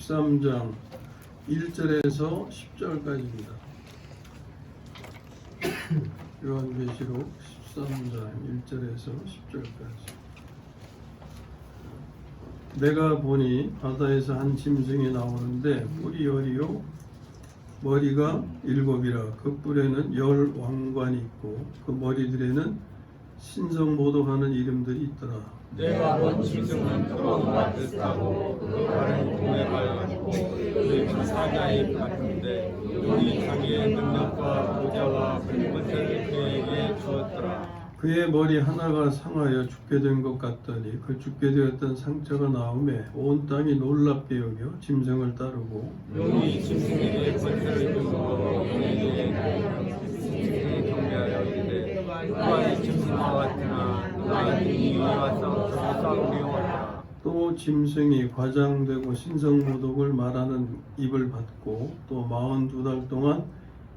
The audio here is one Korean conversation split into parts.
13장 1절에서 10절까지입니다. 요한계시록 13장 1절에서 10절까지. 내가 보니 바다에서 한 짐승이 나오는데 뿔이 열이요 머리가 7이라 그 뿔에는 10왕관이 있고 그 머리들에는 신성모독하는 이름들이 있더라. 내가 본 짐승은 크로노와 뜻하고 그 발은 공에 발가지고 그 사자의 같은데 눈이 자기의 능력과 보좌와 큰 것을 그에게 주었더라. 그의 머리 하나가 상하여 죽게 된 것 같더니 그 죽게 되었던 상처가 나오매 온 땅이 놀랍게 여겨 짐승을 따르고 용이 짐승에게 권세를 주고 용에게 짐승을 경배하여 이르되 누가 이 짐승과 같으나 누가 이 이와 싸우리오하라. 또 짐승이 과장되고 신성모독을 말하는 입을 받고 또 42달 동안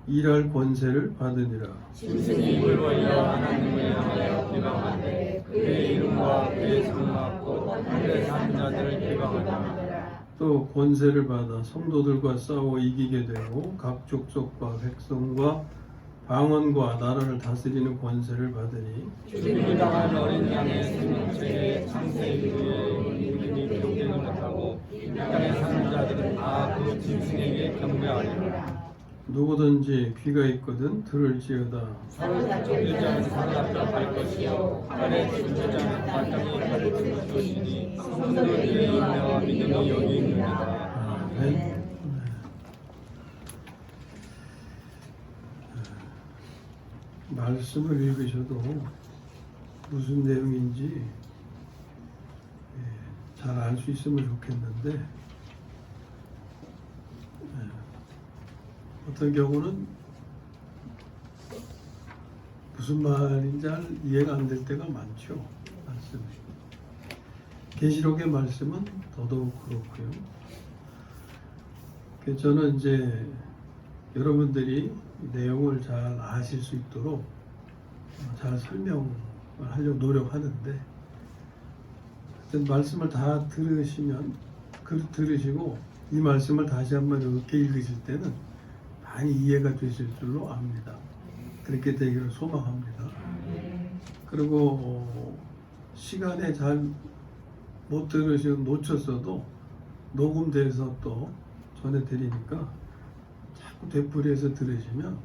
일할 권세를 받으니라. 짐승이 입을 벌려 하나님을 향하여 비방하되 그의 이름과 그의 성막 곧 하늘에 사는 자들을 비방하라. 또 권세를 받아 성도들과 싸워 이기게 되고 각 족속과 백성과 방언과 나라를 다스리는 권세를 받으니 죽임을 당한 어린 양의 생명체에 창세 이후에 우리들이 경쟁을 못하고 이 땅에 사는 자들은 다 그 짐승에게 경배하리라. 누구든지 귀가 있거든 들을지어다. 사로잡힐 자는 사로잡힐 것이요 하늘에 죽은 자는 마땅히 가르칠 것이니 성도들의 인내와 믿음이 여기 있느니라. 아멘. 말씀을 읽으셔도 무슨 내용인지 잘 알 수 있으면 좋겠는데 어떤 경우는 무슨 말인지 잘 이해가 안 될 때가 많죠. 말씀이. 계시록의 말씀은 더더욱 그렇고요. 그래서 저는 이제 여러분들이 내용을 잘 아실 수 있도록 잘 설명을 하려고 노력하는데 말씀을 다 들으시면 들으시고 이 말씀을 다시 한번 이렇게 읽으실 때는 많이 이해가 되실 줄로 압니다. 그렇게 되기를 소망합니다. 그리고 시간에 잘 못 들으시면 놓쳤어도 녹음돼서 또 전해드리니까 자꾸 되풀이해서 들으시면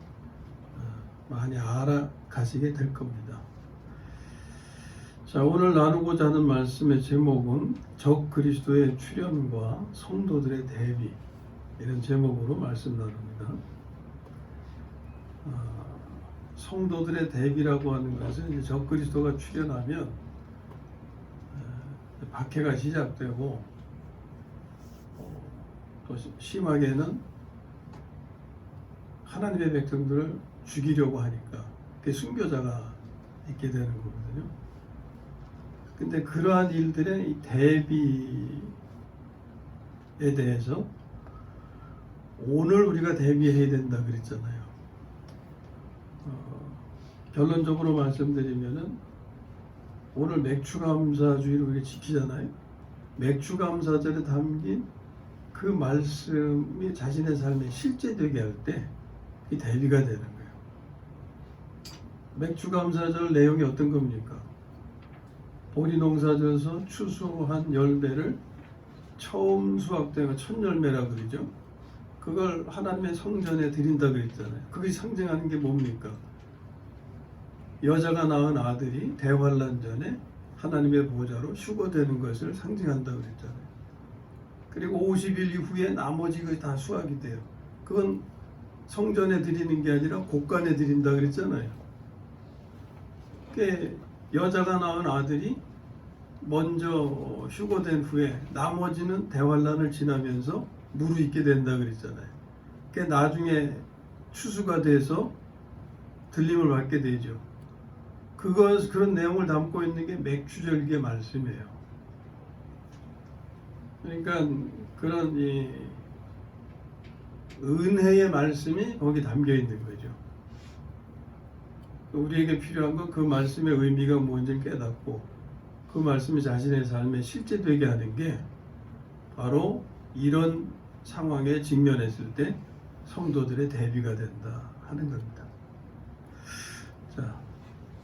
많이 알아가시게 될 겁니다. 자, 오늘 나누고자 하는 말씀의 제목은 적 그리스도의 출현과 성도들의 대비, 이런 제목으로 말씀 나눕니다. 성도들의 대비라고 하는 것은 이제 적 그리스도가 출현하면 박해가 시작되고 또 심하게는 하나님의 백성들을 죽이려고 하니까 그게 순교자가 있게 되는 거거든요. 근데 그러한 일들의 이 대비에 대해서 오늘 우리가 대비해야 된다 그랬잖아요. 결론적으로 말씀드리면은 오늘 맥추감사주의를 우리가 지키잖아요. 맥추감사절에 담긴 그 말씀이 자신의 삶에 실제되게 할 때 이 대비가 되는 거예요. 맥추감사절 내용이 어떤 겁니까? 보리 농사져서 추수한 열매를 처음 수확되면 첫 열매라 그러죠. 그걸 하나님의 성전에 드린다 그랬잖아요. 그게 상징하는 게 뭡니까? 여자가 낳은 아들이 대환란 전에 하나님의 보좌로 휴거되는 것을 상징한다 그랬잖아요. 그리고 50일 이후에 나머지 그 다 수확이 돼요. 그건 성전에 드리는 게 아니라 곳간에 드린다 그랬잖아요. 그게 여자가 낳은 아들이 먼저 휴거된 후에 나머지는 대환란을 지나면서 무르익게 된다 그랬잖아요. 그게 나중에 추수가 돼서 들림을 받게 되죠. 그런 내용을 담고 있는 게 맥추절기의 말씀이에요. 그러니까 그런 이 은혜의 말씀이 거기 담겨 있는 거죠. 우리에게 필요한 건 그 말씀의 의미가 뭔지를 깨닫고 그 말씀이 자신의 삶에 실제되게 하는 게 바로 이런 상황에 직면했을 때 성도들의 대비가 된다 하는 겁니다. 자,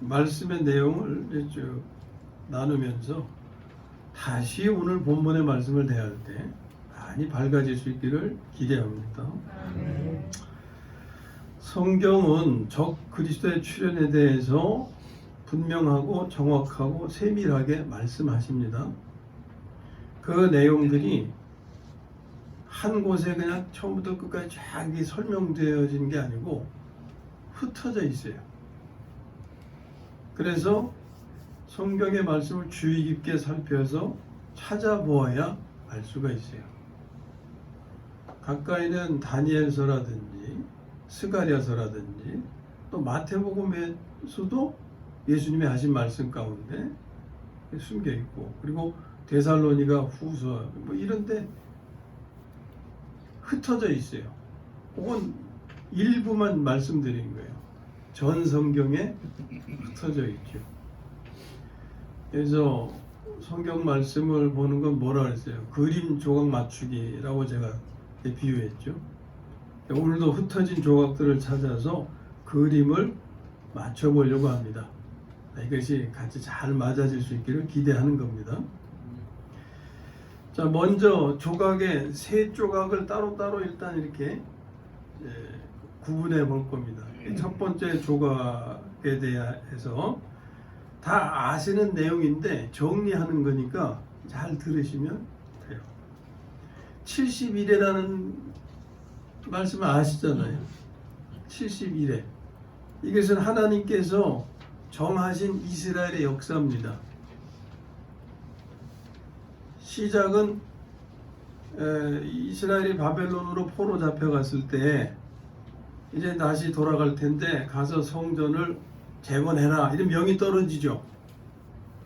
말씀의 내용을 이제 쭉 나누면서 다시 오늘 본문의 말씀을 대할 때 많이 밝아질 수 있기를 기대합니다. 성경은 적 그리스도의 출현에 대해서 분명하고 정확하고 세밀하게 말씀하십니다. 그 내용들이 한 곳에 그냥 처음부터 끝까지 쫙 설명되어진 게 아니고 흩어져 있어요. 그래서 성경의 말씀을 주의 깊게 살펴서 찾아보아야 알 수가 있어요. 가까이는 다니엘서라든지 스가랴서라든지 또 마태복음에서도 예수님의 하신 말씀 가운데 숨겨 있고, 그리고 데살로니가 후서 뭐 이런데 흩어져 있어요. 혹은 일부만 말씀드린 거예요. 전 성경에 흩어져 있죠. 그래서 성경 말씀을 보는 건 뭐라 그랬어요? 그림 조각 맞추기라고 제가 비유했죠. 오늘도 흩어진 조각들을 찾아서 그림을 맞춰보려고 합니다. 이것이 같이 잘 맞아질 수 있기를 기대하는 겁니다. 자, 먼저 조각의 세 조각을 따로따로 일단 이렇게 구분해 볼 겁니다. 첫 번째 조각에 대해서 다 아시는 내용인데 정리하는 거니까 잘 들으시면 돼요. 71회라는 말씀을 아시잖아요. 71회. 이것은 하나님께서 정하신 이스라엘의 역사입니다. 시작은 이스라엘이 바벨론으로 포로 잡혀갔을 때 이제 다시 돌아갈 텐데 가서 성전을 재건해라 이런 명이 떨어지죠.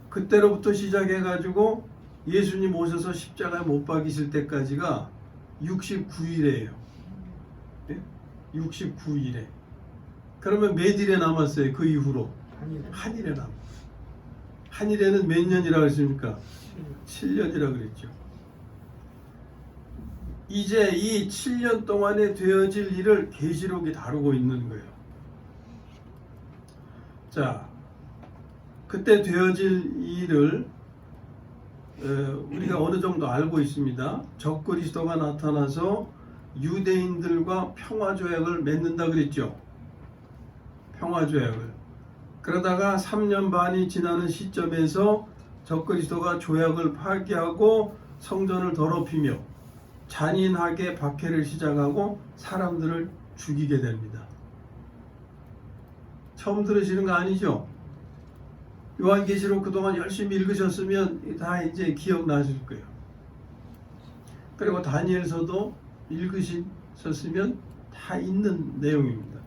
그때로부터 시작해가지고 예수님 오셔서 십자가에 못 박이실 때까지가 69일이에요. 69일에. 그러면 몇 일에 남았어요? 그 이후로 한 일에 남았어요. 한 일에는 몇 년이라고 했습니까? 7년이라고 그랬죠. 이제 이 7년 동안에 되어질 일을 계시록이 다루고 있는 거예요. 자, 그때 되어질 일을 우리가 어느 정도 알고 있습니다. 적그리스도가 나타나서 유대인들과 평화조약을 맺는다 그랬죠. 평화조약을. 그러다가 3년 반이 지나는 시점에서 적그리스도가 조약을 파기하고 성전을 더럽히며 잔인하게 박해를 시작하고 사람들을 죽이게 됩니다. 처음 들으시는 거 아니죠? 요한계시록 그동안 열심히 읽으셨으면 다 이제 기억나실 거예요. 그리고 다니엘서도 읽으셨으면 다 있는 내용입니다.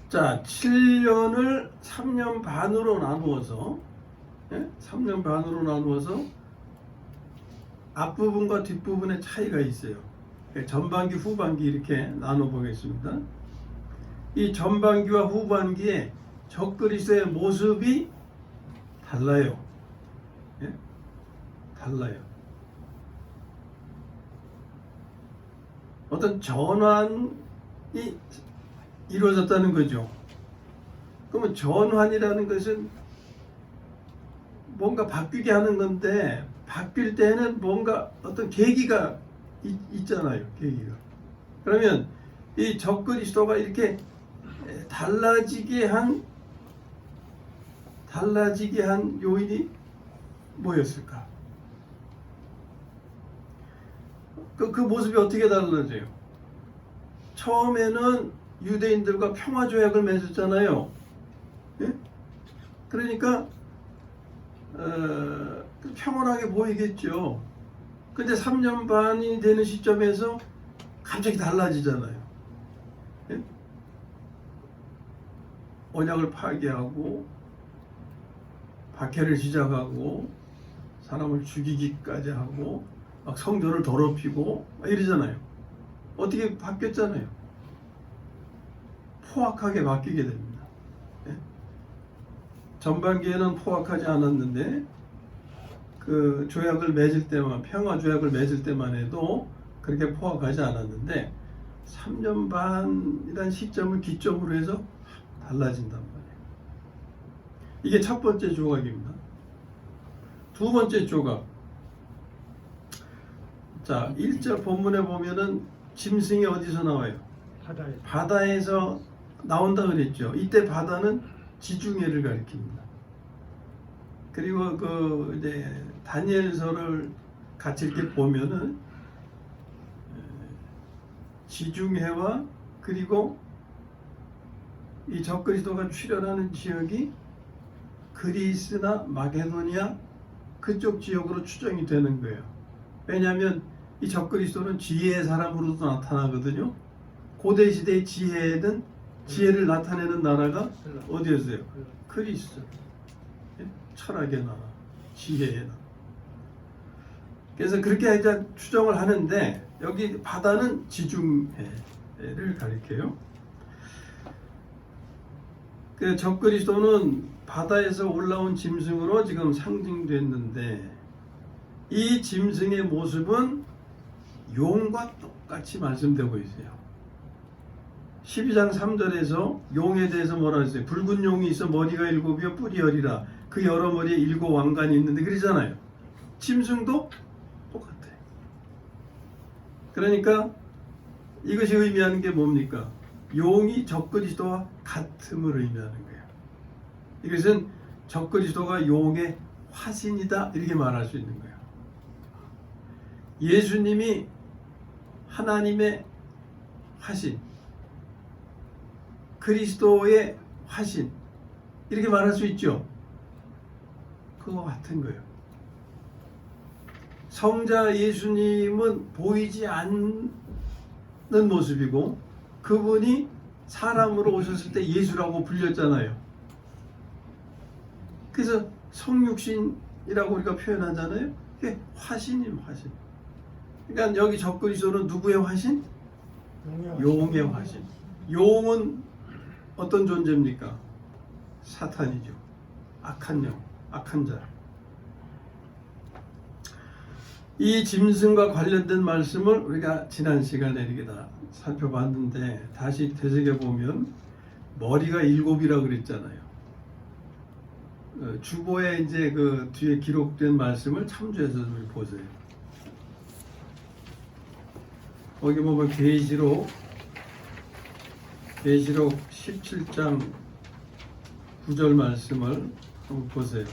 자, 7년을 3년 반으로 나누어서 3년 반으로 나누어서 앞부분과 뒷부분의 차이가 있어요. 전반기, 후반기 이렇게 나눠보겠습니다. 이 전반기와 후반기에 적그리스도의 모습이 달라요. 달라요. 어떤 전환이 이루어졌다는 거죠. 그러면 전환이라는 것은 뭔가 바뀌게 하는 건데, 바뀔 때는 뭔가 어떤 계기가 있잖아요. 계기가. 그러면 이 적그리스도가 이렇게 달라지게 한 요인이 뭐였을까? 그 모습이 어떻게 달라져요? 처음에는 유대인들과 평화조약을 맺었잖아요. 예? 그러니까 평온하게 보이겠죠. 근데 3년 반이 되는 시점에서 갑자기 달라지잖아요. 예? 언약을 파괴하고 박해를 시작하고 사람을 죽이기까지 하고 막 성전을 더럽히고 막 이러잖아요. 어떻게 바뀌었잖아요. 포악하게 바뀌게 됩니다. 예? 전반기에는 포악하지 않았는데 그 조약을 맺을 때만, 평화 조약을 맺을 때만 해도 그렇게 포악하지 않았는데 3년 반이라는 시점을 기점으로 해서 달라진단 말이에요. 이게 첫 번째 조각입니다. 두 번째 조각. 자, 1절 본문에 보면은 짐승이 어디서 나와요? 바다에서 나온다 그랬죠. 이때 바다는 지중해를 가리킵니다. 그리고 그 이제 다니엘서를 같이 이렇게 보면은 지중해와 그리고 이 적그리스도가 출현하는 지역이 그리스나 마게도니아 그쪽 지역으로 추정이 되는 거예요. 왜냐하면 이 적그리스도는 지혜의 사람으로도 나타나거든요. 고대 시대의 지혜를 나타내는 나라가 어디였어요? 그리스. 철학의 나라, 지혜의 나라. 그래서 그렇게 이제 추정을 하는데 여기 바다는 지중해를 가리켜요. 그 적그리스도는 바다에서 올라온 짐승으로 지금 상징됐는데 이 짐승의 모습은 용과 똑같이 말씀되고 있어요. 12장 3절에서 용에 대해서 뭐라 했어요? 붉은 용이 있어 머리가 7이요 뿔이 10이라 그 여러 머리에 7 왕관이 있는데 그러잖아요. 짐승도 똑같아요. 그러니까 이것이 의미하는 게 뭡니까? 용이 적그리스도와 같음을 의미하는 거예요. 이것은 적그리스도가 용의 화신이다 이렇게 말할 수 있는 거예요. 예수님이 하나님의 화신, 그리스도의 화신 이렇게 말할 수 있죠. 그거 같은 거예요. 성자 예수님은 보이지 않는 모습이고 그분이 사람으로 오셨을 때 예수라고 불렸잖아요. 그래서 성육신이라고 우리가 표현하잖아요. 그게 화신이에요, 화신. 그러니까 여기 적그리스도는 누구의 화신? 용의 화신. 용은 어떤 존재입니까? 사탄이죠. 악한 영, 악한 자. 이 짐승과 관련된 말씀을 우리가 지난 시간에 이렇게 다 살펴봤는데 다시 되새겨보면 머리가 7이라 그랬잖아요. 주보에 이제 그 뒤에 기록된 말씀을 참조해서 좀 보세요. 거기 보면 계시록 17장 9절 말씀을 한번 보세요.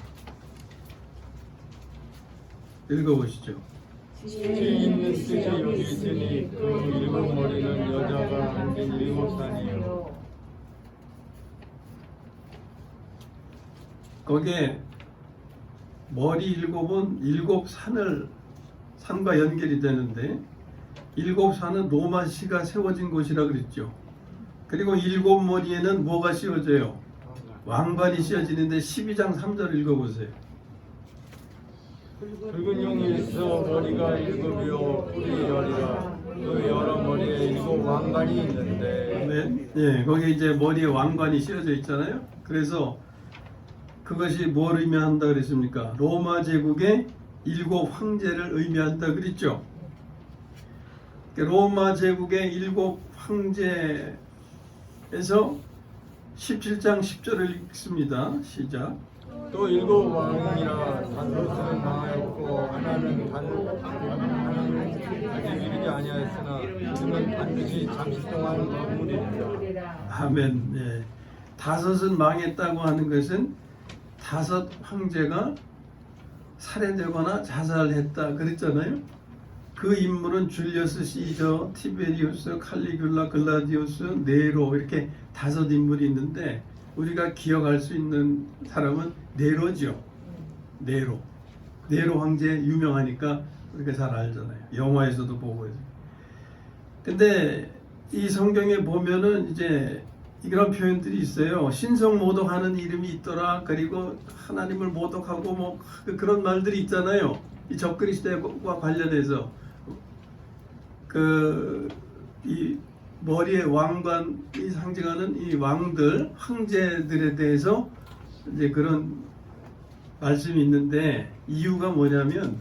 읽어보시죠. 지 있는 뜻이 여기 있으니 그 7머리는 여자가 앉은 7산이요. 거기에 머리 7은 7산과 연결이 되는데 7산은 로마시가 세워진 곳이라 그랬죠. 그리고 7머리에는 뭐가 씌워져요? 왕관이 씌워지는데 12장 3절 읽어보세요. 붉은 용이 있어 머리가 7이요 뿔이 10이라 그 여러 머리에 7 왕관이 있는데 네, 거기 이제 머리에 왕관이 씌워져 있잖아요. 그래서 그것이 뭘 의미한다 그랬습니까? 로마 제국의 7 황제를 의미한다 그랬죠. 로마 제국의 7 황제에서 17장 10절을 읽습니다. 시작. 또 7 왕이라 다섯은 망하였고 하나는 아직 이르지 아니하였으나 이는 반드시 잠시 동안 머무리리라. 아멘. 예. 5은 망했다고 하는 것은 5 황제가 살해되거나 자살했다 그랬잖아요. 그 인물은 줄리어스 시저, 티베리우스, 칼리귤라, 글라디우스, 네로 이렇게 5 인물이 있는데 우리가 기억할 수 있는 사람은 네로죠. 네로 황제 유명하니까 우리가 잘 알잖아요. 영화에서도 보고 있어요. 근데 이 성경에 보면은 이제 이런 표현들이 있어요. 신성 모독하는 이름이 있더라. 그리고 하나님을 모독하고 뭐 그런 말들이 있잖아요. 이 적그리스도와 관련해서 이 머리에 왕관이 상징하는 이 왕들, 황제들에 대해서 이제 그런 말씀이 있는데 이유가 뭐냐면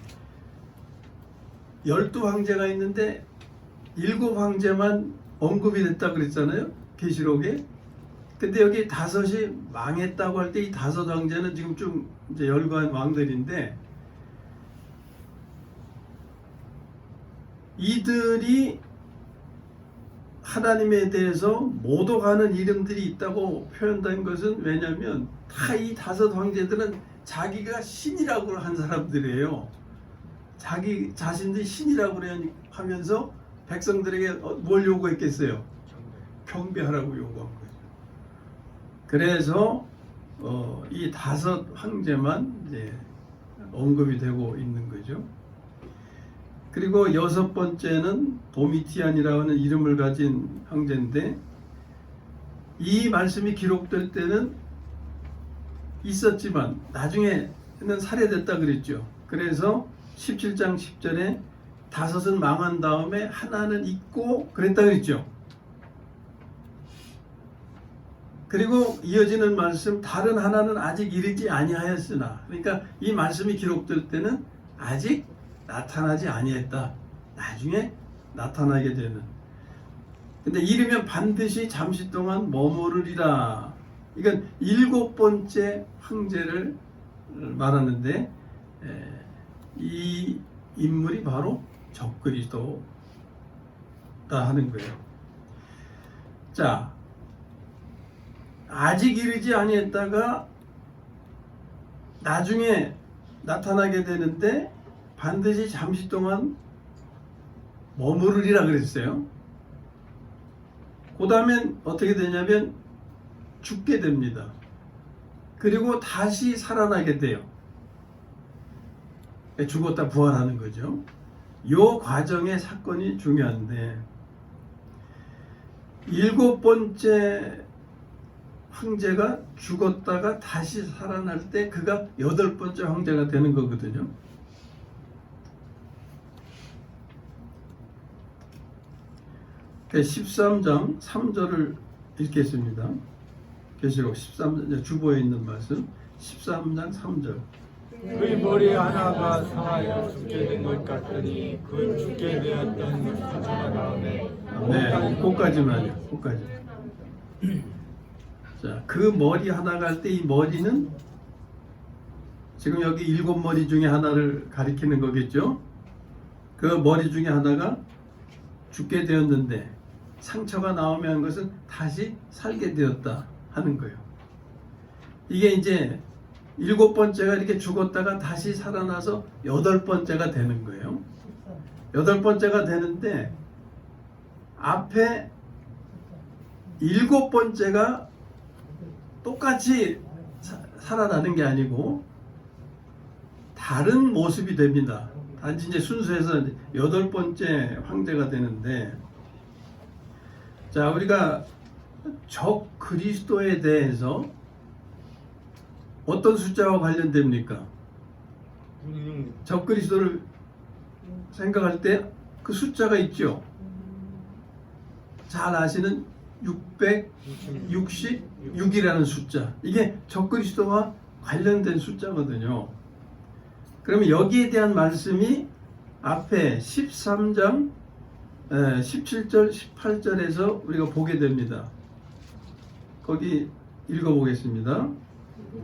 12황제가 있는데 7황제만 언급이 됐다 그랬잖아요. 계시록에. 근데 여기 5이 망했다고 할 때 이 5 황제는 지금 좀 이제 열거한 왕들인데 이들이 하나님에 대해서 모독하는 이름들이 있다고 표현된 것은 왜냐하면 다 이 5 황제들은 자기가 신이라고 한 사람들이에요. 자기 자신들이 신이라고 하면서 백성들에게 뭘 요구했겠어요? 경배하라고 요구한 거죠. 그래서 이 5 황제만 이제 언급이 되고 있는 거죠. 그리고 6번째는 도미티안이라고 하는 이름을 가진 황제인데 이 말씀이 기록될 때는 있었지만 나중에는 살해됐다 그랬죠. 그래서 17장 10절에 5은 망한 다음에 하나는 있고 그랬다 그랬죠. 그리고 이어지는 말씀 다른 하나는 아직 이르지 아니하였으나, 그러니까 이 말씀이 기록될 때는 아직 나타나지 아니했다. 나중에 나타나게 되는. 근데 이르면 반드시 잠시 동안 머무르리라. 이건 7번째 황제를 말하는데 이 인물이 바로 적그리스도다 하는 거예요. 자, 아직 이르지 아니했다가 나중에 나타나게 되는데 반드시 잠시 동안 머무르리라 그랬어요. 그 다음엔 어떻게 되냐면 죽게 됩니다. 그리고 다시 살아나게 돼요. 죽었다 부활하는 거죠. 이 과정의 사건이 중요한데 7번째 황제가 죽었다가 다시 살아날 때 그가 8번째 황제가 되는 거거든요. 그 13장 3절을 읽겠습니다. 계시록 13장 주보에 있는 말씀 13장 3절. 그의 머리 하나가 상하여 죽게 된 것 같더니 그 죽게 되었던 상처가 다음에 네, 그까지만요. 그까지. 자, 그 머리 하나가 할 때 이 머리는 지금 여기 7머리 중에 하나를 가리키는 거겠죠. 그 머리 중에 하나가 죽게 되었는데 상처가 나오면 한 것은 다시 살게 되었다 하는 거예요. 이게 이제 7번째가 이렇게 죽었다가 다시 살아나서 8번째가 되는 거예요. 8번째가 되는데 앞에 7번째가 똑같이 살아나는 게 아니고 다른 모습이 됩니다. 단지 이제 순수해서 8번째 황제가 되는데, 자, 우리가 적 그리스도에 대해서 어떤 숫자와 관련됩니까? 적 그리스도를 생각할 때 그 숫자가 있죠. 잘 아시는 666이라는 숫자. 이게 적 그리스도와 관련된 숫자거든요. 그러면 여기에 대한 말씀이 앞에 13장 17절 18절에서 우리가 보게 됩니다. 거기 읽어보겠습니다.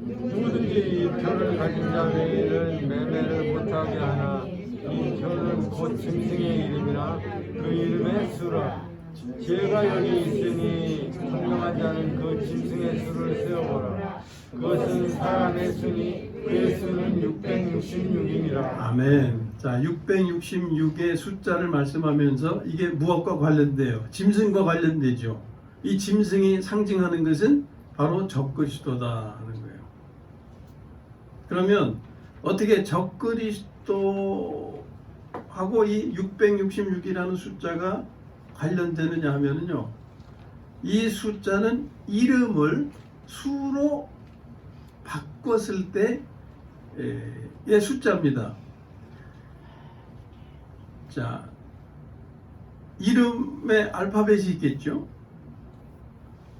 누구든지 이 표를 가진 자는 매매를 못하게 하나 이 표는 곧 짐승의 이름이나 그 이름의 수라. 죄가 여기 있으니 분명한 자는 그 짐승의 수를 세어보라. 그것은 사람의 수니 그의 수는 666이니라. 아멘. 자, 666의 숫자를 말씀하면서 이게 무엇과 관련돼요? 짐승과 관련되죠. 이 짐승이 상징하는 것은 바로 적그리스도다 하는 거예요. 그러면 어떻게 적그리스도하고 이 666이라는 숫자가 관련되느냐 하면은요, 이 숫자는 이름을 수로 바꿨을 때의 숫자입니다. 자, 이름에 알파벳이 있겠죠.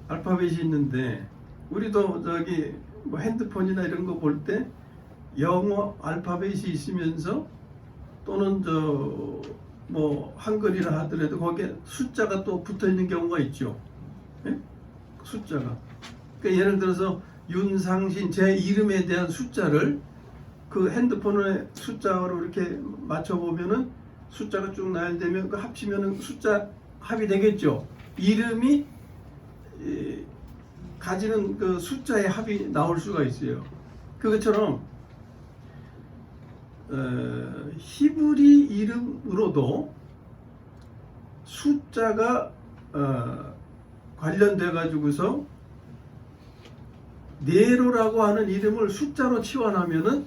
알파벳이 있는데 우리도 저기 뭐 핸드폰이나 이런 거 볼 때 영어 알파벳이 있으면서 또는 뭐 한글이라 하더라도 거기에 숫자가 또 붙어 있는 경우가 있죠. 예? 숫자가. 그러니까 예를 들어서 윤상신 제 이름에 대한 숫자를 그 핸드폰의 숫자로 이렇게 맞춰 보면은 숫자가 쭉 나열되면 그 합치면은 숫자 합이 되겠죠. 이름이 가지는 그 숫자의 합이 나올 수가 있어요. 그것처럼 히브리 이름으로도 숫자가 관련돼 가지고서 네로라고 하는 이름을 숫자로 치환하면은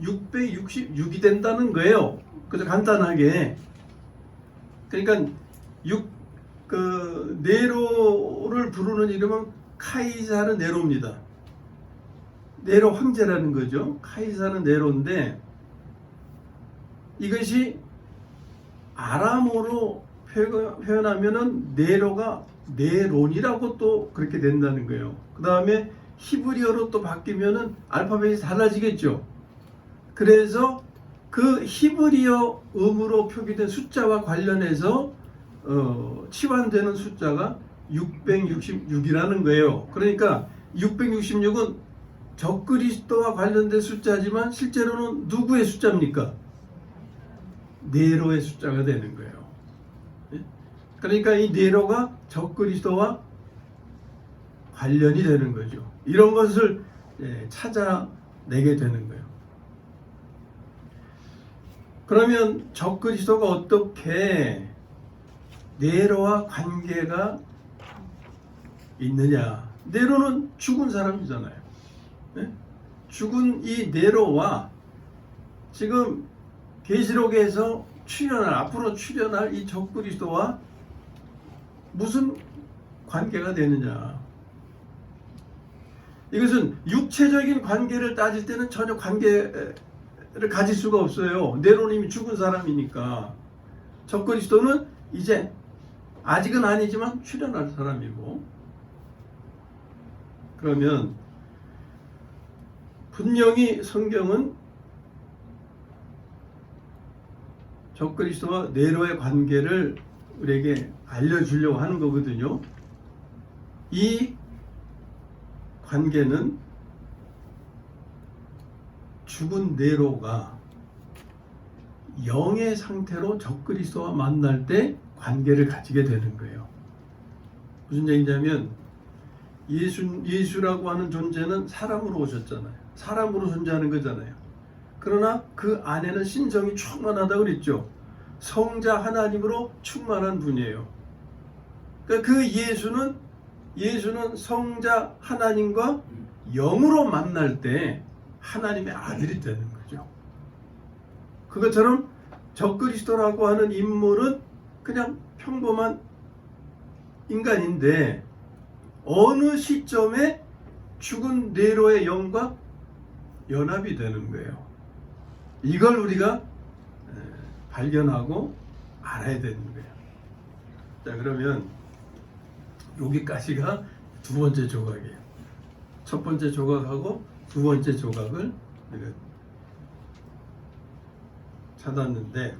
666이 된다는 거예요. 그래서 간단하게. 그러니까 네로를 부르는 이름은 카이사르 네로입니다. 네로 황제라는 거죠. 카이사르 네로인데 이것이 아람어로 표현하면은 네로가 네론이라고 또 그렇게 된다는 거예요. 그 다음에 히브리어로 또 바뀌면은 알파벳이 달라지겠죠. 그래서 그 히브리어 음으로 표기된 숫자와 관련해서 치환되는 숫자가 666이라는 거예요. 그러니까 666은 적그리스도와 관련된 숫자지만 실제로는 누구의 숫자입니까? 네로의 숫자가 되는 거예요. 그러니까 이 네로가 적그리스도와 관련이 되는 거죠. 이런 것을 찾아내게 되는 거예요. 그러면 적그리스도가 어떻게 네로와 관계가 있느냐? 네로는 죽은 사람이잖아요. 죽은 이 네로와 지금 계시록에서 앞으로 출현할 이 적그리스도와 무슨 관계가 되느냐? 이것은 육체적인 관계를 따질 때는 전혀 관계를 가질 수가 없어요. 네로는 이미 죽은 사람이니까. 적그리스도는 이제 아직은 아니지만 출현할 사람이고. 그러면 분명히 성경은 적그리스도와 네로의 관계를 우리에게 알려주려고 하는 거거든요. 이 관계는 죽은 네로가 영의 상태로 적그리스도와 만날 때 관계를 가지게 되는 거예요. 무슨 얘기냐면 예수라고 하는 존재는 사람으로 오셨잖아요. 사람으로 존재하는 거잖아요. 그러나 그 안에는 신성이 충만하다고 그랬죠. 성자 하나님으로 충만한 분이에요. 그러니까 그 예수는 성자 하나님과 영으로 만날 때 하나님의 아들이 되는 거죠. 그것처럼 적그리스도라고 하는 인물은 그냥 평범한 인간인데 어느 시점에 죽은 네로의 영과 연합이 되는 거예요. 이걸 우리가 발견하고 알아야 되는 거예요. 자, 그러면 여기까지가 두 번째 조각이에요. 첫 번째 조각하고 두 번째 조각을 찾았는데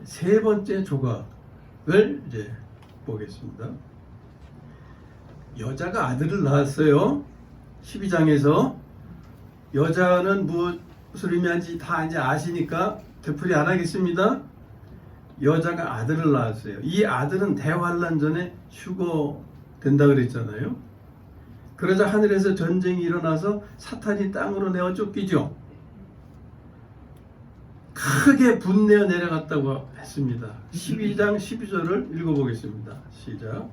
세 번째 조각을 이제 보겠습니다. 여자가 아들을 낳았어요. 12장에서 여자는 무엇을 의미하는지 다 이제 아시니까 되풀이 안 하겠습니다. 여자가 아들을 낳았어요. 이 아들은 대환란 전에 휴거된다 그랬잖아요. 그러자 하늘에서 전쟁이 일어나서 사탄이 땅으로 내어 쫓기죠. 크게 분내어 내려갔다고 했습니다. 12장 12절을 읽어보겠습니다. 시작.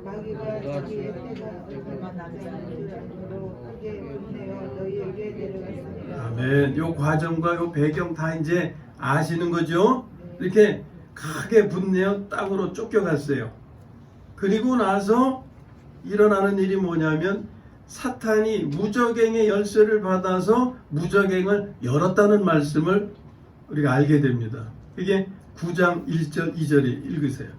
마귀가 자기의 때가 남자로 크게 분내어 너희에게 내려갔습니다. 아멘. 요 과정과 요 배경 다 이제 아시는 거죠? 이렇게 크게 분내어 땅으로 쫓겨갔어요. 그리고 나서 일어나는 일이 뭐냐면 사탄이 무적행의 열쇠를 받아서 무적행을 열었다는 말씀을 우리가 알게 됩니다. 이게 9장 1절 2절이 읽으세요.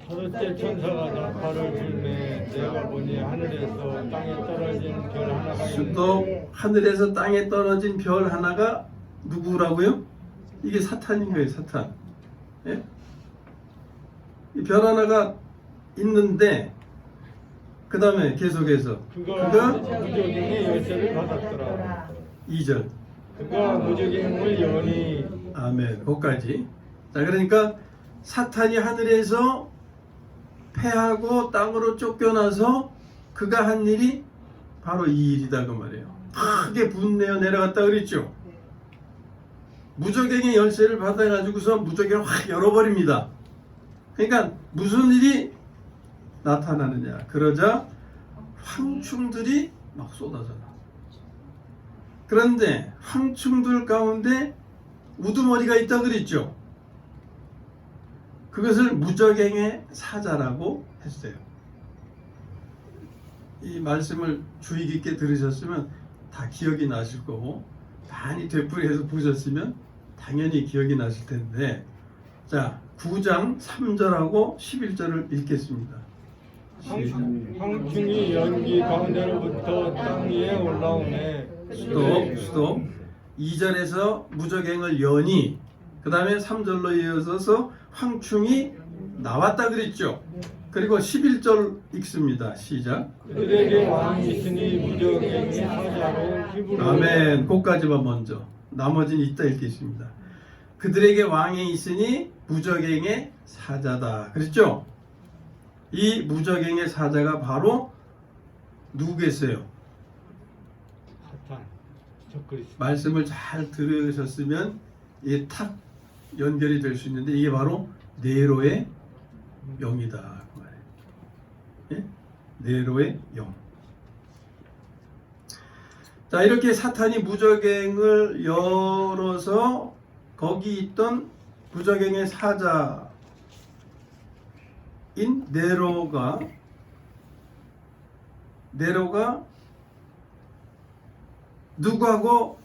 다섯째 천사가 나팔을 불매 내가 보니 하늘에서 땅에 떨어진 별 하나가 수도 하늘에서 땅에 떨어진 별 하나가 누구라고요? 이게 사탄인 거예요, 사탄. 예? 이 별 하나가 있는데 그 다음에 계속해서 그가 무적행의 열쇠를 받았더라. 2절 그가 무적행을 여니 아멘. 거기까지. 자, 그러니까 사탄이 하늘에서 패하고 땅으로 쫓겨나서 그가 한 일이 바로 이 일이다 그 말이에요. 크게 분내어 내려갔다 그랬죠. 무적행의 열쇠를 받아가지고서 무적행을 확 열어버립니다. 그러니까 무슨 일이 나타나느냐. 그러자 황충들이 막 쏟아져나. 그런데 황충들 가운데 우두머리가 있다 그랬죠. 그것을 무적행의 사자라고 했어요. 이 말씀을 주의 깊게 들으셨으면 다 기억이 나실 거고 많이 되풀이해서 보셨으면 당연히 기억이 나실 텐데, 자 9장 3절하고 11절을 읽겠습니다. 황충이 연기 가운데로부터 땅 위에 올라오네. 수도 2절에서 무적행을 여니 그 다음에 3절로 이어져서 황충이 나왔다 그랬죠. 그리고 11절 읽습니다. 시작. 그들에게 왕이 있으니 무적행의 사자로 히브리어 아멘. 그까지만 먼저. 나머지는 이따 읽겠습니다. 그들에게 왕이 있으니 무적행의 사자다. 그랬죠? 이 무적행의 사자가 바로 누구겠어요? 사탄 적그리스도. 말씀을 잘 들으셨으면 이게 탁 연결이 될 수 있는데 이게 바로 네로의 영이다 그 말이에요. 예? 네로의 영. 자, 이렇게 사탄이 무적행을 열어서 거기 있던 무적행의 사자인 네로가 누구하고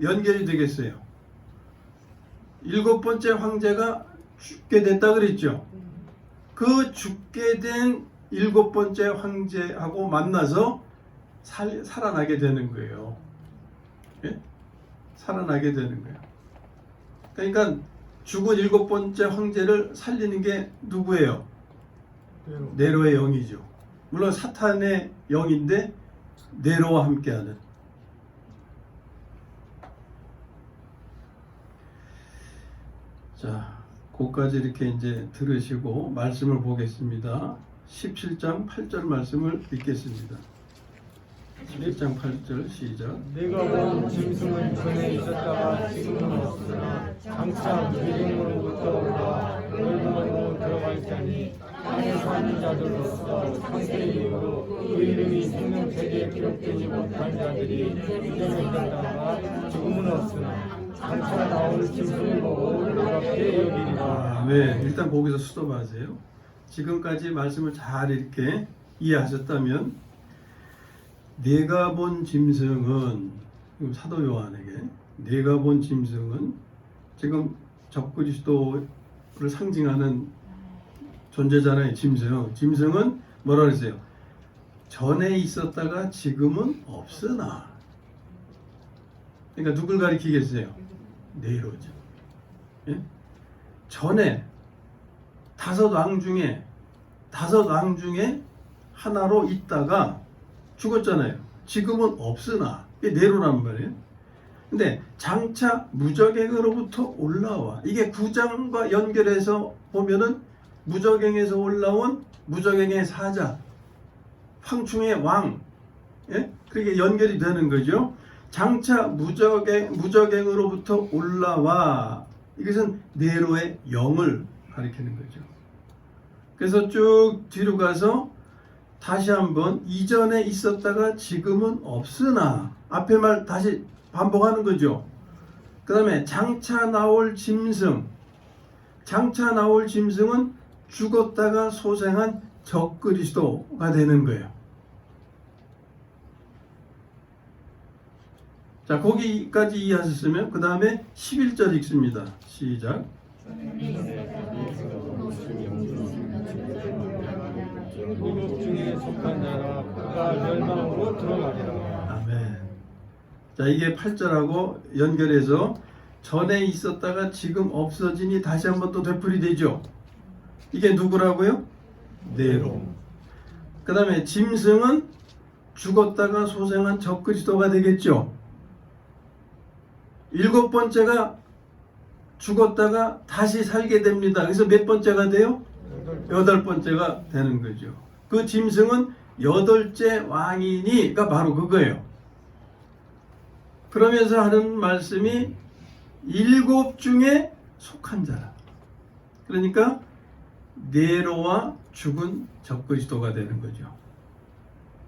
연결이 되겠어요? 7번째 황제가 죽게 됐다 그랬죠. 그 죽게 된 7번째 황제하고 만나서 살아나게 되는 거예요. 예? 살아나게 되는 거예요. 그러니까 죽은 7번째 황제를 살리는 게 누구예요? 네로의 영이죠. 물론 사탄의 영인데 네로와 함께하는. 자, 그까지 이렇게 이제 들으시고 말씀을 보겠습니다. 17장 8절 말씀을 읽겠습니다. 17장 8절 시작. 내가 본 짐승은 전에 있었다가 지금은 없으나 장차 무적행으로부터 올라 넓음으로 들어갈 자니 땅에 사는 자들로서 창세 이후로 그 이름이 생명책에 기록되지 못한 자들이 무적행했다가 지금은 없으나 장차 나올 짐승을 보고 놀랍게 여기리라. 네, 일단 거기서 스톱하세요. 지금까지 말씀을 잘 이렇게 이해하셨다면 내가 본 짐승은 사도 요한에게 내가 본 짐승은 지금 적그리스도를 상징하는 존재잖아요. 짐승은 뭐라 그랬어요? 전에 있었다가 지금은 없으나. 그러니까 누굴 가리키겠어요? 네로죠. 예? 전에 5왕 중에 하나로 있다가 죽었잖아요. 지금은 없으나. 이게 네로란 말이에요. 근데 장차 무적행으로부터 올라와. 이게 9장과 연결해서 보면은 무적행에서 올라온 무적행의 사자, 황충의 왕, 예? 그렇게 연결이 되는 거죠. 장차 무적행으로부터 올라와. 이것은 네로의 영을 가리키는 거죠. 그래서 쭉 뒤로 가서 다시 한번 이전에 있었다가 지금은 없으나 앞에 말 다시 반복하는 거죠. 그 다음에 장차 나올 짐승은 죽었다가 소생한 적그리스도가 되는 거예요. 자, 거기까지 이해하셨으면 그 다음에 11절 읽습니다. 시작. 일곱 중에 속한 자라 그가 멸망으로 들어가리라. 아멘. 자, 이게 8절하고 연결해서 전에 있었다가 지금 없어지니 다시 한번 또 되풀이되죠. 이게 누구라고요? 네로. 그 다음에 짐승은 죽었다가 소생한 적그리스도가 되겠죠. 7번째가 죽었다가 다시 살게 됩니다. 그래서 몇 번째가 돼요? 8번째가 되는 거죠. 그 짐승은 8째 왕이니가 바로 그거예요. 그러면서 하는 말씀이 7 중에 속한 자라. 그러니까 네로와 죽은 적그리스도가 되는 거죠.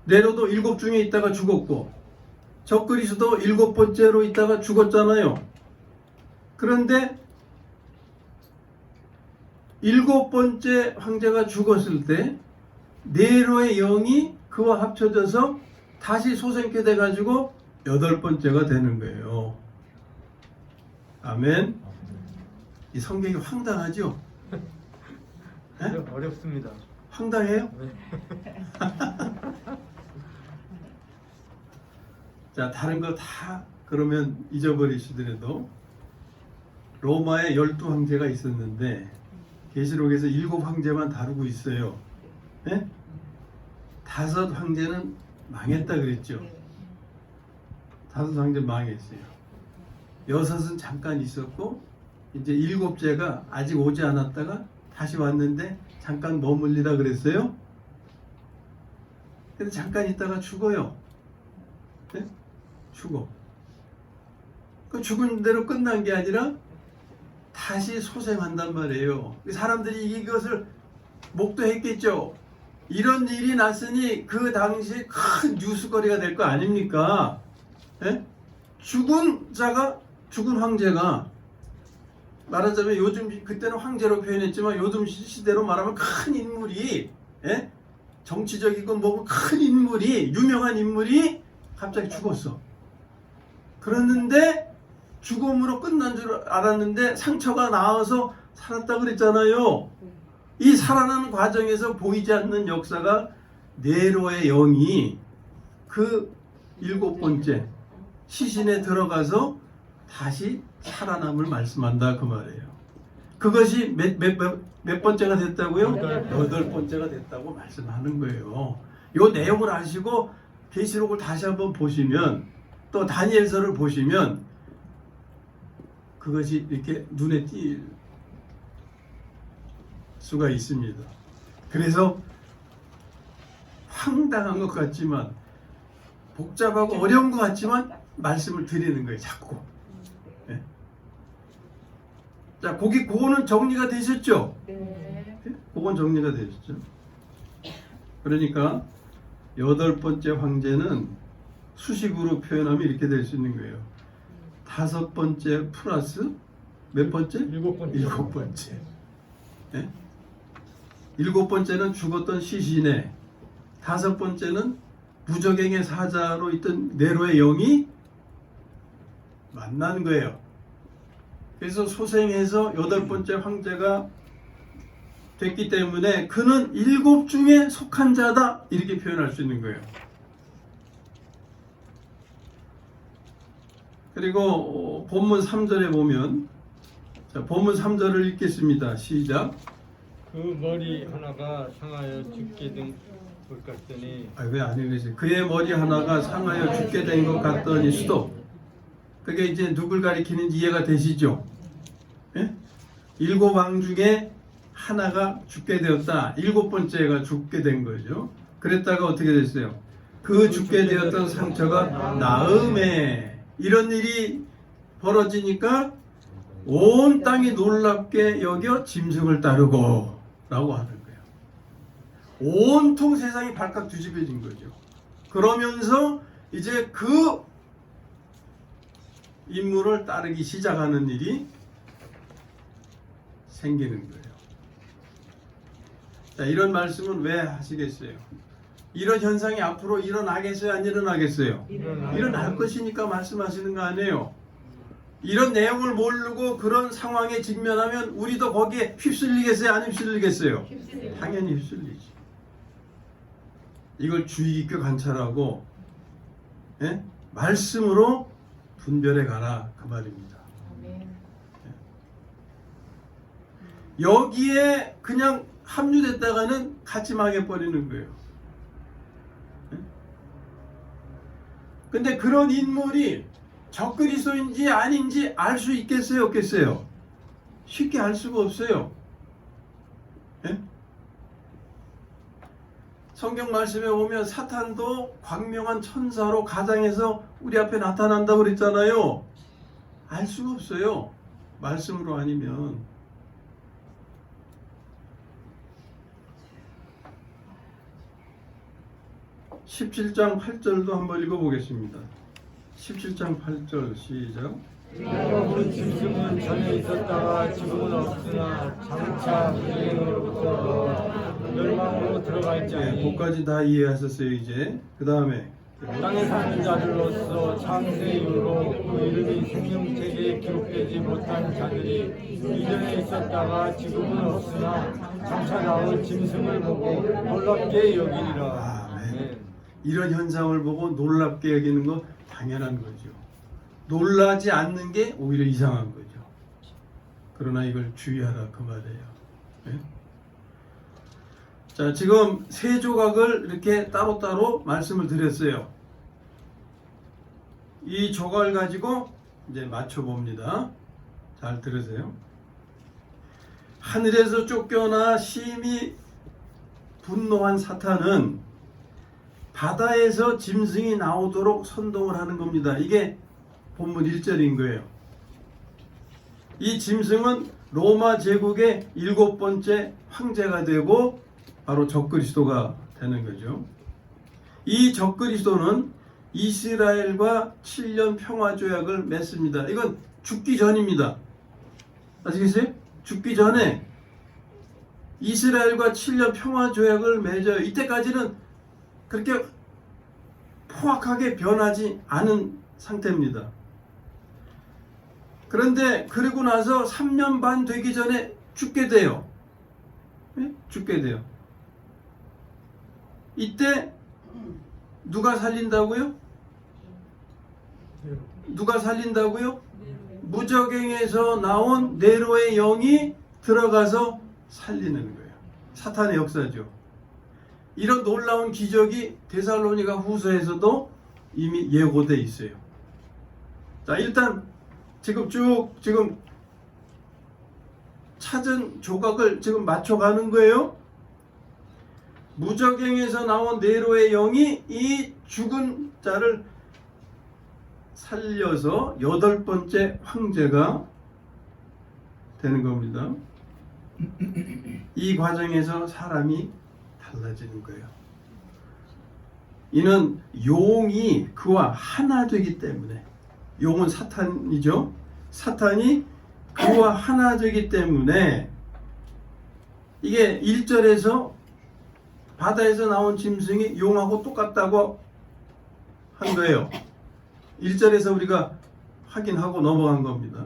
네로도 7 중에 있다가 죽었고 적그리스도 7번째로 있다가 죽었잖아요. 그런데 7번째 황제가 죽었을 때 네로의 영이 그와 합쳐져서 다시 소생케 돼가지고 8번째가 되는 거예요. 아멘. 이 성경이 황당하죠? 네? 어렵습니다. 황당해요? 네. 자, 다른 거 다 그러면 잊어버리시더라도 로마에 12황제가 있었는데 계시록에서 7 황제만 다루고 있어요. 네? 5 황제는 망했다 그랬죠. 5 황제 망했어요. 6은 잠깐 있었고 이제 7째가 아직 오지 않았다가 다시 왔는데 잠깐 머물리라 그랬어요. 근데 잠깐 있다가 죽어요. 네? 죽어. 그 죽은 대로 끝난 게 아니라 다시 소생한단 말이에요. 사람들이 이것을 목도했겠죠. 이런 일이 났으니 그 당시 큰 뉴스거리가 될 거 아닙니까? 예? 죽은 자가, 죽은 황제가, 말하자면 요즘, 그때는 황제로 표현했지만 요즘 시대로 말하면 큰 인물이, 예? 정치적이고 뭐 큰 인물이, 유명한 인물이 갑자기 죽었어. 그랬는데 죽음으로 끝난 줄 알았는데 상처가 나와서 살았다 그랬잖아요. 이 살아나는 과정에서 보이지 않는 역사가 네로의 영이 그 7번째 시신에 들어가서 다시 살아남을 말씀한다 그 말이에요. 그것이 몇 번째가 됐다고요? 8번째가 됐다고 말씀하는 거예요. 이 내용을 아시고 계시록을 다시 한번 보시면 또 다니엘서를 보시면 그것이 이렇게 눈에 띌 수가 있습니다. 그래서 황당한 것 같지만 복잡하고 어려운 것 같지만 말씀을 드리는 거예요. 자꾸. 네? 자, 그거는 정리가 되셨죠? 네. 그건 정리가 되셨죠? 그러니까 8번째 황제는 수식으로 표현하면 이렇게 될 수 있는 거예요. 5번째 플러스 몇 번째? 7번째. 7번째. 네? 7번째는 죽었던 시신에, 5번째는 무적행의 사자로 있던 네로의 영이 만난 거예요. 그래서 소생해서 8번째 황제가 됐기 때문에 그는 7 중에 속한 자다 이렇게 표현할 수 있는 거예요. 그리고 본문 3절에 보면, 자, 본문 3절을 읽겠습니다. 시작. 그 머리 하나가 상하여 죽게 된 것 같더니 왜 안 읽으세요? 그의 머리 하나가 상하여 죽게 된 것 같더니 스톱. 그게 이제 누굴 가리키는지 이해가 되시죠? 예? 7 왕 중에 하나가 죽게 되었다. 7번째가 죽게 된 거죠. 그랬다가 어떻게 됐어요? 그 죽게 되었던 상처가 나음에, 이런 일이 벌어지니까 온 땅이 놀랍게 여겨 짐승을 따르고 라고 하는 거예요. 온통 세상이 발칵 뒤집어진 거죠. 그러면서 이제 그 인물을 따르기 시작하는 일이 생기는 거예요. 자, 이런 말씀은 왜 하시겠어요? 이런 현상이 앞으로 일어나겠어요? 안 일어나겠어요? 일어날 것이니까 말씀하시는 거 아니에요? 이런 내용을 모르고 그런 상황에 직면하면 우리도 거기에 휩쓸리겠어요? 안 휩쓸리겠어요? 당연히 휩쓸리지. 이걸 주의 깊게 관찰하고 예? 말씀으로 분별해 가라 그 말입니다. 여기에 그냥 합류됐다가는 같이 망해버리는 거예요. 예? 근데 그런 인물이 적그리스도인지 아닌지 알 수 있겠어요? 없겠어요? 쉽게 알 수가 없어요. 예? 성경 말씀에 보면 사탄도 광명한 천사로 가장해서 우리 앞에 나타난다고 그랬잖아요. 알 수가 없어요. 말씀으로 아니면. 17장 8절도 한번 읽어보겠습니다. 17장 8절 시작. 여러분 짐승은 전에 있었다가 지금은 없으나 장차 불행으로부터 멸망으로 들어갈 네, 자니 그까지 다 이해하셨어요 이제. 그 다음에 땅에 사는 자들로서 창세 이후로 그 이름이 생명책에 기록되지 못한 자들이 이전에 있었다가 지금은 없으나 장차 나올 짐승을 보고 놀랍게 여기리라. 아멘. 이런 현상을 보고 놀랍게 여기는 건 당연한 거죠. 놀라지 않는 게 오히려 이상한 거죠. 그러나 이걸 주의하라 그 말이에요. 네? 자, 지금 세 조각을 이렇게 따로따로 말씀을 드렸어요. 이 조각을 가지고 이제 맞춰봅니다. 잘 들으세요. 하늘에서 쫓겨나 심히 분노한 사탄은 바다에서 짐승이 나오도록 선동을 하는 겁니다. 이게 본문 1절인 거예요. 이 짐승은 로마 제국의 7번째 황제가 되고 바로 적그리스도가 되는 거죠. 이 적그리스도는 이스라엘과 7년 평화조약을 맺습니다. 이건 죽기 전입니다. 아시겠어요? 죽기 전에 이스라엘과 7년 평화조약을 맺어요. 이때까지는 그렇게 포악하게 변하지 않은 상태입니다. 그런데 그러고 나서 3년 반 되기 전에 죽게 돼요. 네? 죽게 돼요. 이때 누가 살린다고요? 누가 살린다고요? 무적행에서 나온 네로의 영이 들어가서 살리는 거예요. 사탄의 역사죠. 이런 놀라운 기적이 데살로니가 후서에서도 이미 예고되어 있어요. 자, 일단 지금 찾은 조각을 지금 맞춰가는 거예요. 무적행에서 나온 네로의 영이 이 죽은 자를 살려서 8번째 황제가 되는 겁니다. 이 과정에서 사람이 달라지는 거예요. 이는 용이 그와 하나 되기 때문에, 용은 사탄이죠. 사탄이 그와 하나 되기 때문에 이게 1절에서 바다에서 나온 짐승이 용하고 똑같다고 한 거예요. 1절에서 우리가 확인하고 넘어간 겁니다.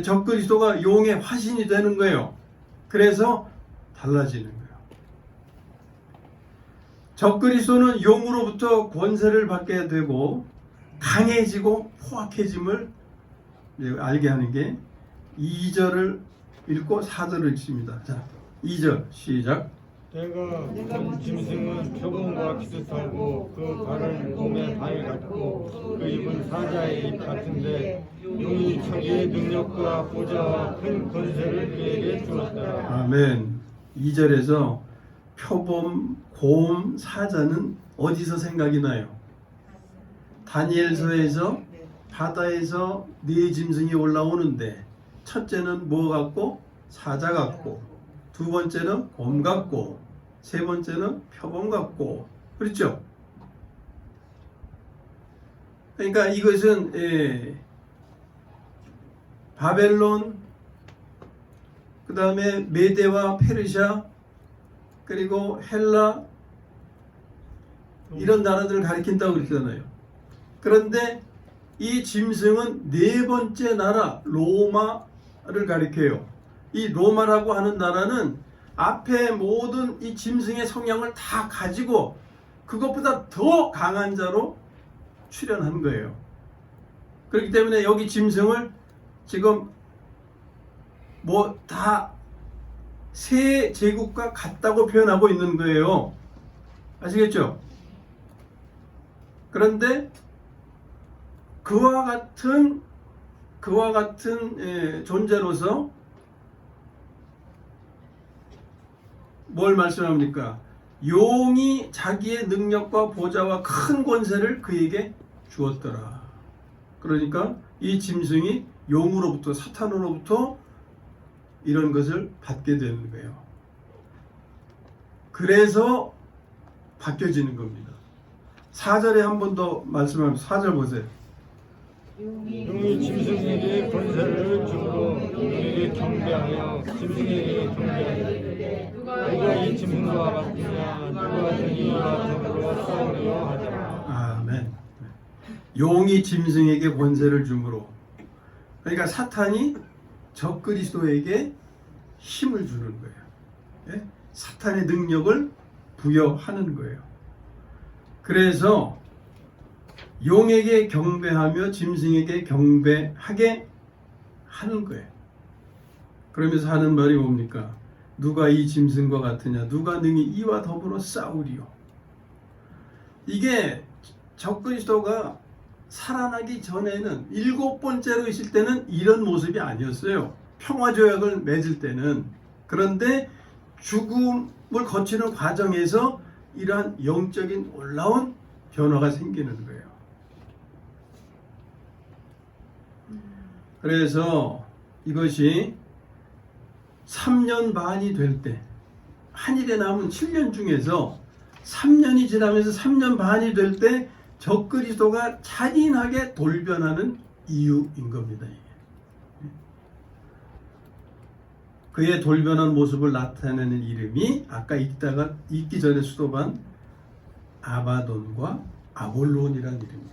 적그리스도가 용의 화신이 되는 거예요. 그래서 달라지는 거예요. 적그리스도는 용으로부터 권세를 받게 되고 강해지고 포악해짐을 알게 하는 게 2절을 읽고 4절을 읽습니다. 자, 2절 시작. 내가 본 짐승은 표범과 비슷하고 그 발은 곰의 발 같고 그 입은 사자의 입 같은데 용이 자기의 능력과 보좌와 큰 권세를 그에게 주었다. 아멘. 2절에서 표범, 곰, 사자는 어디서 생각이 나요? 다니엘서에서 바다에서 네 짐승이 올라오는데 첫째는 뭐 같고? 사자 같고, 두 번째는 곰 같고, 세 번째는 표범 같고, 그렇죠? 그러니까 이것은 바벨론, 그 다음에 메데와 페르시아, 그리고 헬라, 이런 나라들을 가리킨다고 그랬잖아요. 그런데 이 짐승은 네 번째 나라 로마를 가리켜요. 이 로마라고 하는 나라는 앞에 모든 이 짐승의 성향을 다 가지고 그것보다 더 강한 자로 출현한 거예요. 그렇기 때문에 여기 짐승을 지금 뭐 다 세 제국과 같다고 표현하고 있는 거예요. 아시겠죠? 그런데 그와 같은 존재로서 뭘 말씀합니까? 용이 자기의 능력과 보좌와 큰 권세를 그에게 주었더라. 그러니까 이 짐승이 용으로부터, 사탄으로부터 이런 것을 받게 되는 거예요. 그래서 바뀌어지는 겁니다. 4절에 한 번 더 말씀하면 4절 보세요. 용이 짐승에게 권세를 주므로 용에게 경배하여 짐승에게 경배하여 누가 이 짐승과 같으냐 누가 이와 더불어 싸우려 하더라. 아멘. 용이 짐승에게 권세를 주므로, 그러니까 사탄이 적그리스도에게 힘을 주는 거예요. 예? 사탄의 능력을 부여하는 거예요. 그래서 용에게 경배하며 짐승에게 경배하게 하는 거예요. 그러면서 하는 말이 뭡니까? 누가 이 짐승과 같으냐? 누가 능히 이와 더불어 싸우리요? 이게 적그리스도가 살아나기 전에는 7번째로 있을 때는 이런 모습이 아니었어요. 평화조약을 맺을 때는. 그런데 죽음을 거치는 과정에서 이러한 영적인 올라온 변화가 생기는 거예요. 그래서 이것이 3년 반이 될 때, 한일에 남은 7년 중에서 3년이 지나면서 3년 반이 될 때 적그리스도가 잔인하게 돌변하는 이유인 겁니다. 이게. 그의 돌변한 모습을 나타내는 이름이 아까 읽기 전에 수도반 아바돈과 아볼론이라는 이름이에요.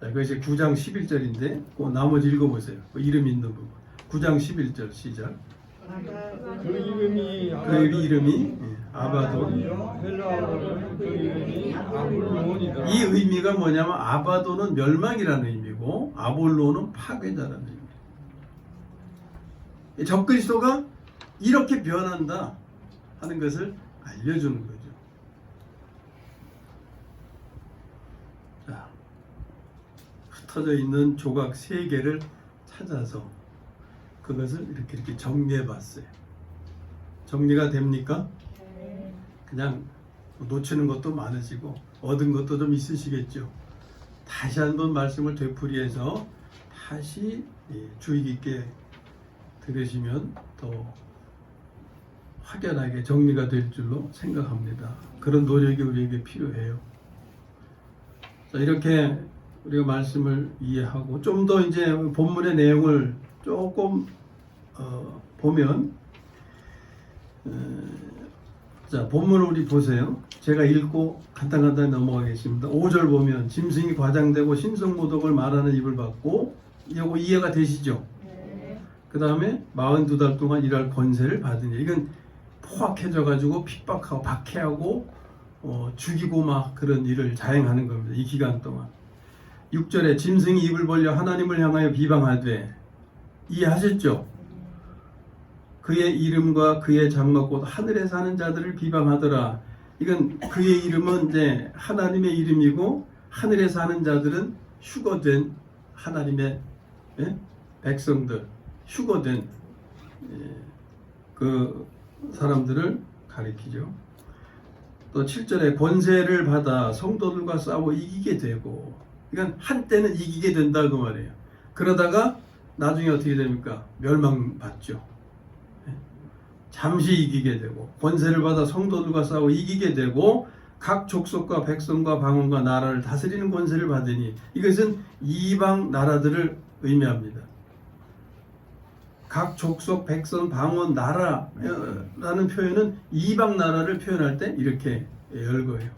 자, 그것이 9장 11절인데 그 나머지 읽어보세요. 그 이름 있는 부분. 9장 11절 시작. 그 이름이 아바돈. 헬라어로는 그 이름이 아볼론이다. 이 의미가 뭐냐면 아바돈은 멸망이라는 의미고 아볼론은 파괴자라는 의미예요. 적그리스도가 이렇게 변한다 하는 것을 알려주는 거죠. 자, 흩어져 있는 조각 3개를 찾아서 그것을 이렇게 정리해 봤어요. 정리가 됩니까? 그냥 놓치는 것도 많으시고 얻은 것도 좀 있으시겠죠. 다시 한번 말씀을 되풀이해서 다시 주의 깊게 들으시면 더 확연하게 정리가 될 줄로 생각합니다. 그런 노력이 우리에게 필요해요. 자, 이렇게 우리가 말씀을 이해하고 좀 더 이제 본문의 내용을 조금 보면, 자, 본문을 우리 보세요. 제가 읽고 간단히 넘어가겠습니다. 5절 보면 짐승이 과장되고 신성모독을 말하는 입을 받고, 이거 이해가 되시죠? 그 다음에 42달 동안 일할 권세를 받으니, 이건 포악해져 가지고 핍박하고 박해하고 죽이고 막 그런 일을 자행하는 겁니다. 이 기간 동안. 6절에 짐승이 입을 벌려 하나님을 향하여 비방하되, 이해하셨죠? 그의 이름과 그의 장막 곧 하늘에 사는 자들을 비방하더라. 이건 그의 이름은 이제 하나님의 이름이고, 하늘에 사는 자들은 휴거된 하나님의 백성들, 휴거된 그 사람들을 가리키죠. 또 7절에 권세를 받아 성도들과 싸워 이기게 되고, 이건 한때는 이기게 된다 그 말이에요. 그러다가 나중에 어떻게 됩니까? 멸망받죠. 잠시 이기게 되고, 권세를 받아 성도들과 싸워 이기게 되고, 각 족속과 백성과 방언과 나라를 다스리는 권세를 받으니, 이것은 이방 나라들을 의미합니다. 각 족속, 백성, 방언, 나라라는 표현은 이방 나라를 표현할 때 이렇게 열거해요.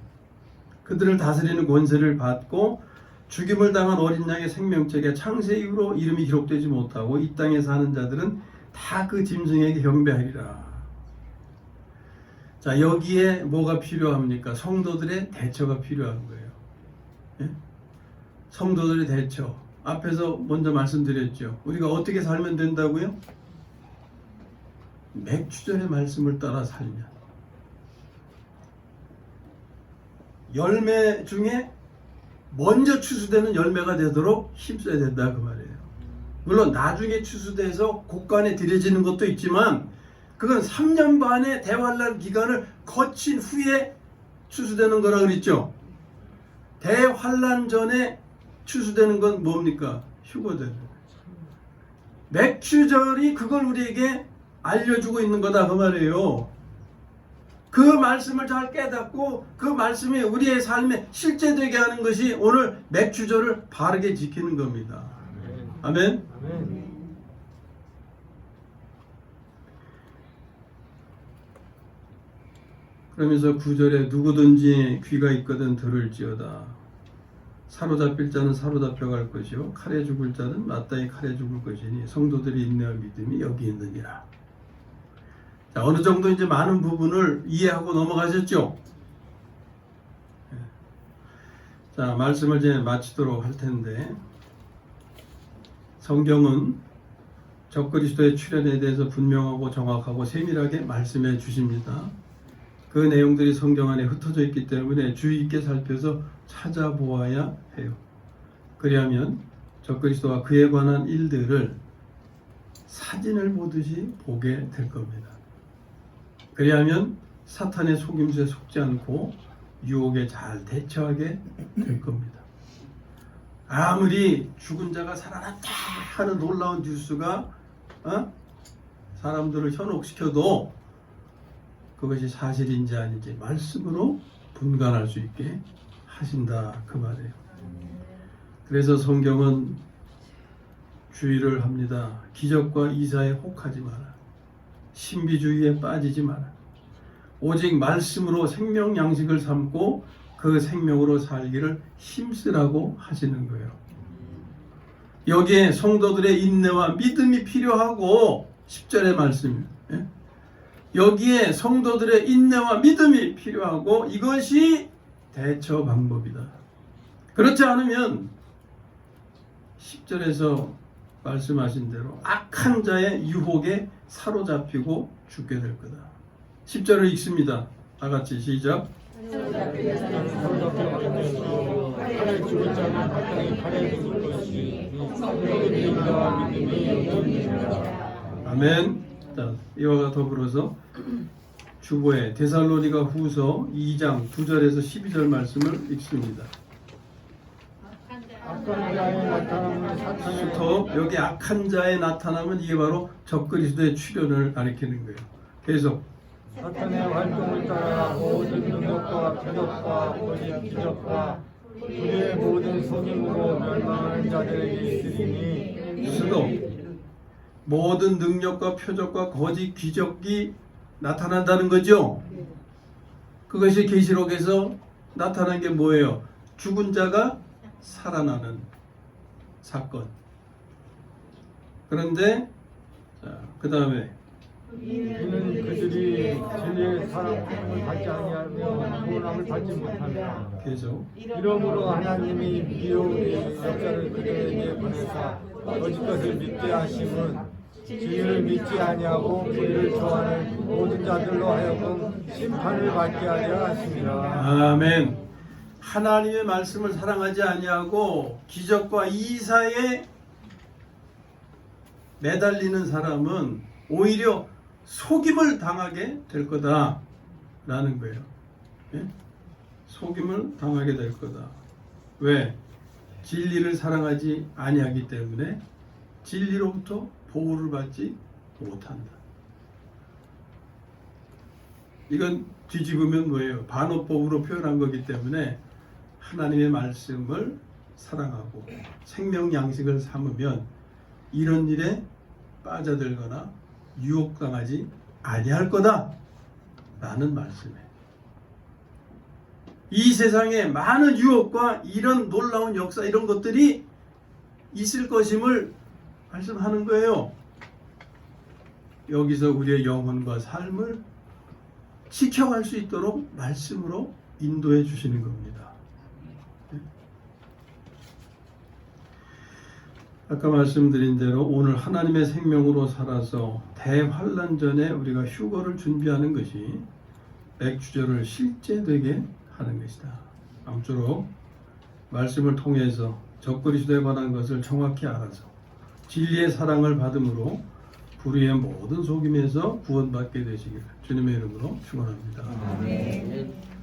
그들을 다스리는 권세를 받고, 죽임을 당한 어린 양의 생명책에 창세 이후로 이름이 기록되지 못하고 이 땅에 사는 자들은 다 그 짐승에게 경배하리라. 자, 여기에 뭐가 필요합니까? 성도들의 대처가 필요한 거예요. 예? 성도들의 대처. 앞에서 먼저 말씀드렸죠. 우리가 어떻게 살면 된다고요? 맥주전의 말씀을 따라 살면. 열매 중에 먼저 추수되는 열매가 되도록 힘써야 된다 그 말이에요. 물론 나중에 추수돼서 곡간에 들여지는 것도 있지만 그건 3년 반의 대환란 기간을 거친 후에 추수되는 거라 그랬죠. 대환란 전에 추수되는 건 뭡니까? 휴거되는 거예요. 맥주절이 그걸 우리에게 알려주고 있는 거다 그 말이에요. 그 말씀을 잘 깨닫고 그 말씀이 우리의 삶에 실제되게 하는 것이 오늘 맥주절을 바르게 지키는 겁니다. 아멘. 그러면서 9절에 누구든지 귀가 있거든 들을지어다. 사로잡힐 자는 사로잡혀 갈 것이요 칼에 죽을 자는 마땅히 칼에 죽을 것이니 성도들이 인내와 믿음이 여기 있느니라. 자, 어느 정도 이제 많은 부분을 이해하고 넘어가셨죠? 자, 말씀을 이제 마치도록 할 텐데 성경은 적그리스도의 출현에 대해서 분명하고 정확하고 세밀하게 말씀해 주십니다. 그 내용들이 성경 안에 흩어져 있기 때문에 주의 있게 살펴서 찾아보아야 해요. 그리하면 적그리스도와 그에 관한 일들을 사진을 보듯이 보게 될 겁니다. 그리하면 사탄의 속임수에 속지 않고 유혹에 잘 대처하게 될 겁니다. 아무리 죽은 자가 살아났다 하는 놀라운 뉴스가 사람들을 현혹시켜도 그것이 사실인지 아닌지 말씀으로 분간할 수 있게 하신다 그 말이에요. 그래서 성경은 주의를 합니다. 기적과 이사에 혹하지 마라. 신비주의에 빠지지 마라. 오직 말씀으로 생명 양식을 삼고 그 생명으로 살기를 힘쓰라고 하시는 거예요. 여기에 성도들의 인내와 믿음이 필요하고 10절의 말씀. 여기에 성도들의 인내와 믿음이 필요하고 이것이 대처 방법이다. 그렇지 않으면 10절에서 말씀하신 대로 악한 자의 유혹에 사로잡히고 죽게 될 거다. 10절을 읽습니다. 다 같이 시작. 칼에 죽을 자는 마땅히 칼에 죽을 것이니 성도들이 인내와 믿음이 여기 있느니라. 아멘. 자, 이와 더불어서 주보에 데살로니가 후서 2장 9절에서 12절 말씀을 읽습니다. 악한 자의 나타남은 사탄의 여기 악한 자의 나타남은 이게 바로 적그리스도의 출현을 가리키는 거예요. 계속 사탄의 활동을 따라 모든 능력과 표적과 거짓 기적과 우리의 모든 속임으로 멸망하는 자들에게 있으리니 수도 모든 능력과 표적과 거짓 기적이 나타난다는 거죠. 그것이 계시록에서 나타난 게 뭐예요? 죽은 자가 살아나는 사건. 그런데 그 다음에 이는 그들이 진리의 사랑을 받지 아니하며 구원함을 받지 못한다. 계속 이러므로 하나님이 미혹의 역사를 그들에게 보내사 거짓 것을 믿게 하심은 진리를 믿지 아니하고 불의를 좋아하는 모든 자들로 하여금 심판을 받게 하려 하심이라. 아멘. 하나님의 말씀을 사랑하지 아니하고 기적과 이사에 매달리는 사람은 오히려 속임을 당하게 될 거다라는 거예요. 예? 속임을 당하게 될 거다. 왜? 진리를 사랑하지 아니하기 때문에 진리로부터 보호를 받지 못한다. 이건 뒤집으면 뭐예요? 반어법으로 표현한 거기 때문에 하나님의 말씀을 사랑하고 생명 양식을 삼으면 이런 일에 빠져들거나 유혹당하지 아니할 거다 라는 말씀이에요. 이 세상에 많은 유혹과 이런 놀라운 역사 이런 것들이 있을 것임을 말씀하는 거예요. 여기서 우리의 영혼과 삶을 지켜갈 수 있도록 말씀으로 인도해 주시는 겁니다. 아까 말씀드린 대로 오늘 하나님의 생명으로 살아서 대환란 전에 우리가 휴거를 준비하는 것이 맥주절을 실제되게 하는 것이다. 아무쪼록 말씀을 통해서 적그리스도에 관한 것을 정확히 알아서 진리의 사랑을 받음으로 불의의 모든 속임에서 구원받게 되시기를 주님의 이름으로 축원합니다. 아멘.